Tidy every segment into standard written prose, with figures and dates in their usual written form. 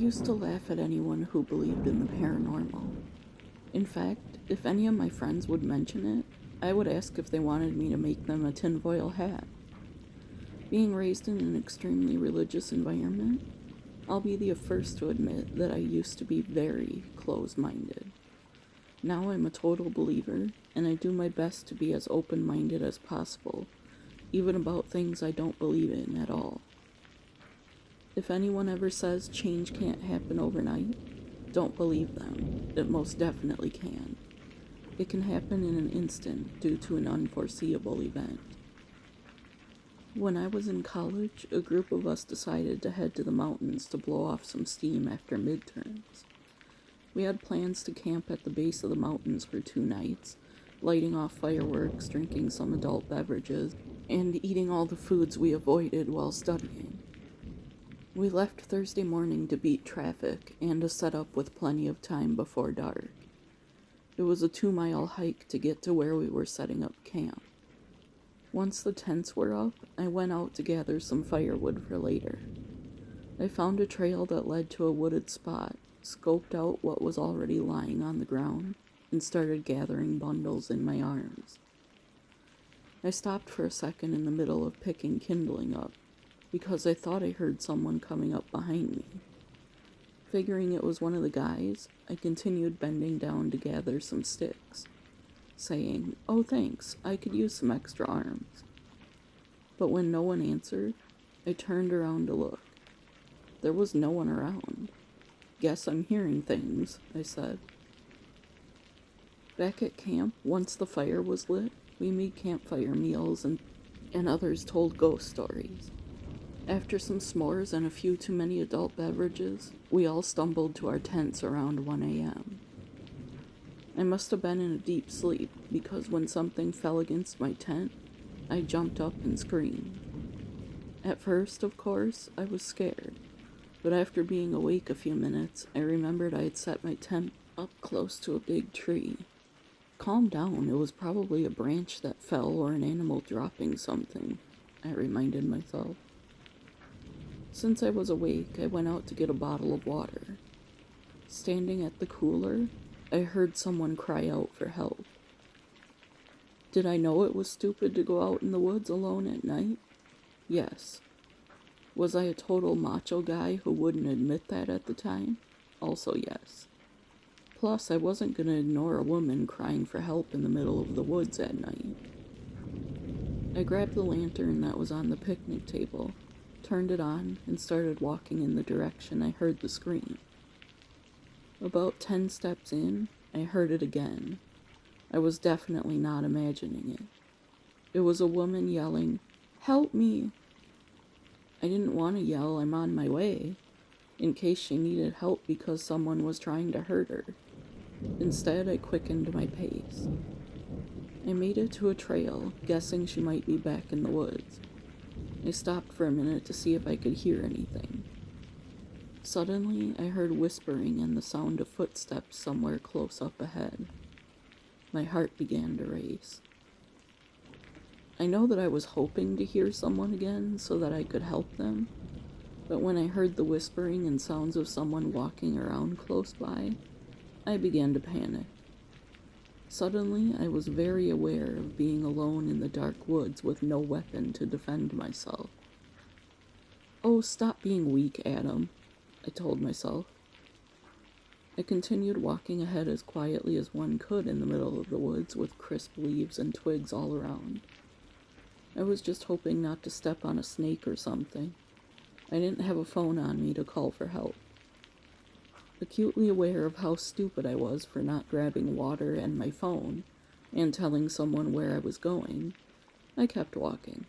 used to laugh at anyone who believed in the paranormal. In fact, if any of my friends would mention it, I would ask if they wanted me to make them a tinfoil hat. Being raised in an extremely religious environment, I'll be the first to admit that I used to be very closed-minded. Now I'm a total believer, and I do my best to be as open-minded as possible, even about things I don't believe in at all. If anyone ever says change can't happen overnight, don't believe them. It most definitely can. It can happen in an instant due to an unforeseeable event. When I was in college, a group of us decided to head to the mountains to blow off some steam after midterms. We had plans to camp at the base of the mountains for 2 nights, lighting off fireworks, drinking some adult beverages, and eating all the foods we avoided while studying. We left Thursday morning to beat traffic and to set up with plenty of time before dark. It was a 2-mile hike to get to where we were setting up camp. Once the tents were up, I went out to gather some firewood for later. I found a trail that led to a wooded spot, scoped out what was already lying on the ground, and started gathering bundles in my arms. I stopped for a second in the middle of picking kindling up, because I thought I heard someone coming up behind me. Figuring it was one of the guys, I continued bending down to gather some sticks, saying, "Oh thanks, I could use some extra arms." But when no one answered, I turned around to look. There was no one around. "Guess I'm hearing things," I said. Back at camp, once the fire was lit, we made campfire meals and others told ghost stories. After some s'mores and a few too many adult beverages, we all stumbled to our tents around 1 a.m. I must have been in a deep sleep, because when something fell against my tent, I jumped up and screamed. At first, of course, I was scared, but after being awake a few minutes, I remembered I had set my tent up close to a big tree. "Calm down, it was probably a branch that fell or an animal dropping something," I reminded myself. Since I was awake, I went out to get a bottle of water. Standing at the cooler, I heard someone cry out for help. Did I know it was stupid to go out in the woods alone at night? Yes. Was I a total macho guy who wouldn't admit that at the time? Also yes. Plus, I wasn't going to ignore a woman crying for help in the middle of the woods at night. I grabbed the lantern that was on the picnic table, turned it on, and started walking in the direction I heard the scream. About 10 steps in, I heard it again. I was definitely not imagining it. It was a woman yelling, "Help me!" I didn't want to yell, "I'm on my way," in case she needed help because someone was trying to hurt her. Instead, I quickened my pace. I made it to a trail, guessing she might be back in the woods. I stopped for a minute to see if I could hear anything. Suddenly, I heard whispering and the sound of footsteps somewhere close up ahead. My heart began to race. I know that I was hoping to hear someone again so that I could help them, but when I heard the whispering and sounds of someone walking around close by, I began to panic. Suddenly, I was very aware of being alone in the dark woods with no weapon to defend myself. "Oh, stop being weak, Adam," I told myself. I continued walking ahead as quietly as one could in the middle of the woods with crisp leaves and twigs all around. I was just hoping not to step on a snake or something. I didn't have a phone on me to call for help. Acutely aware of how stupid I was for not grabbing water and my phone and telling someone where I was going, I kept walking.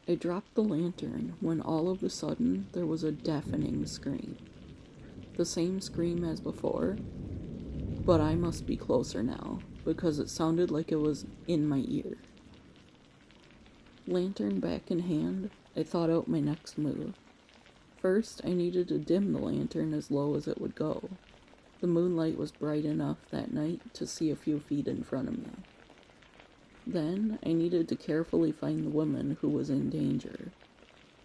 I dropped the lantern when all of a sudden there was a deafening scream. The same scream as before, but I must be closer now because it sounded like it was in my ear. Lantern back in hand, I thought out my next move. First, I needed to dim the lantern as low as it would go. The moonlight was bright enough that night to see a few feet in front of me. Then, I needed to carefully find the woman who was in danger.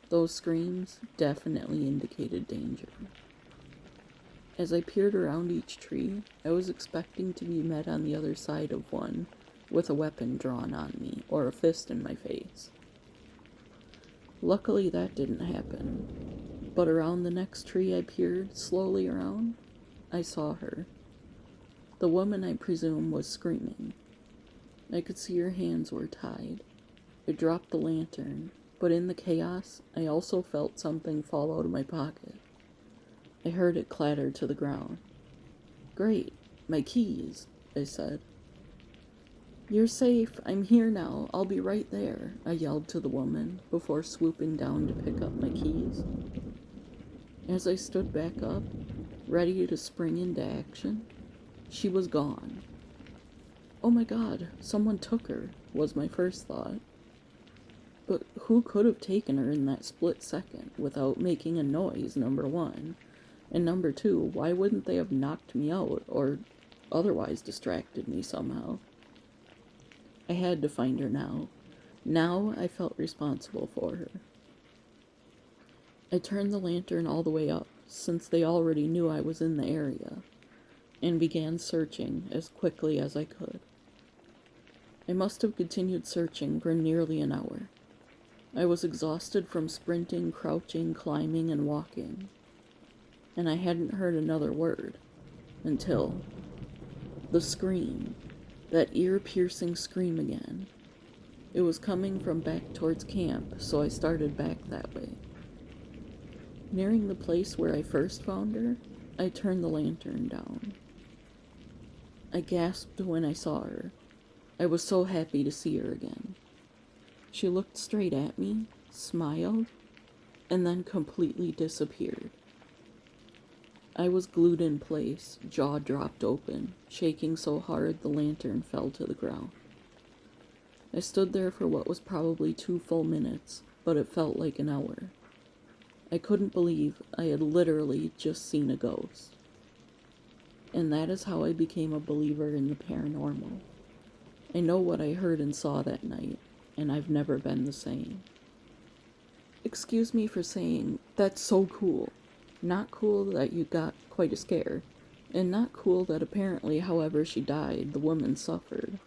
Those screams definitely indicated danger. As I peered around each tree, I was expecting to be met on the other side of one with a weapon drawn on me or a fist in my face. Luckily, that didn't happen. But around the next tree I peered slowly around, I saw her. The woman, I presume, was screaming. I could see her hands were tied. I dropped the lantern, but in the chaos, I also felt something fall out of my pocket. I heard it clatter to the ground. "Great, my keys," I said. "You're safe. I'm here now. I'll be right there," I yelled to the woman before swooping down to pick up my keys. As I stood back up, ready to spring into action, she was gone. "Oh my God, someone took her," was my first thought. But who could have taken her in that split second without making a noise, number one? And number two, why wouldn't they have knocked me out or otherwise distracted me somehow? I had to find her now. Now I felt responsible for her. I turned the lantern all the way up, since they already knew I was in the area, and began searching as quickly as I could. I must have continued searching for nearly an hour. I was exhausted from sprinting, crouching, climbing, and walking, and I hadn't heard another word until the scream, that ear-piercing scream again. It was coming from back towards camp, so I started back that way. Nearing the place where I first found her, I turned the lantern down. I gasped when I saw her. I was so happy to see her again. She looked straight at me, smiled, and then completely disappeared. I was glued in place, jaw dropped open, shaking so hard the lantern fell to the ground. I stood there for what was probably 2 full minutes, but it felt like an hour. I couldn't believe I had literally just seen a ghost. And that is how I became a believer in the paranormal. I know what I heard and saw that night, and I've never been the same. Excuse me for saying, that's so cool. Not cool that you got quite a scare, and not cool that apparently, however she died, the woman suffered.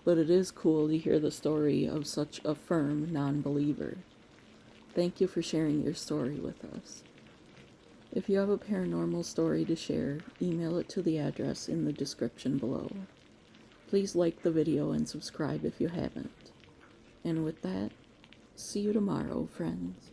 But it is cool to hear the story of such a firm non-believer. Thank you for sharing your story with us. If you have a paranormal story to share, email it to the address in the description below. Please like the video and subscribe if you haven't. And with that, see you tomorrow, friends.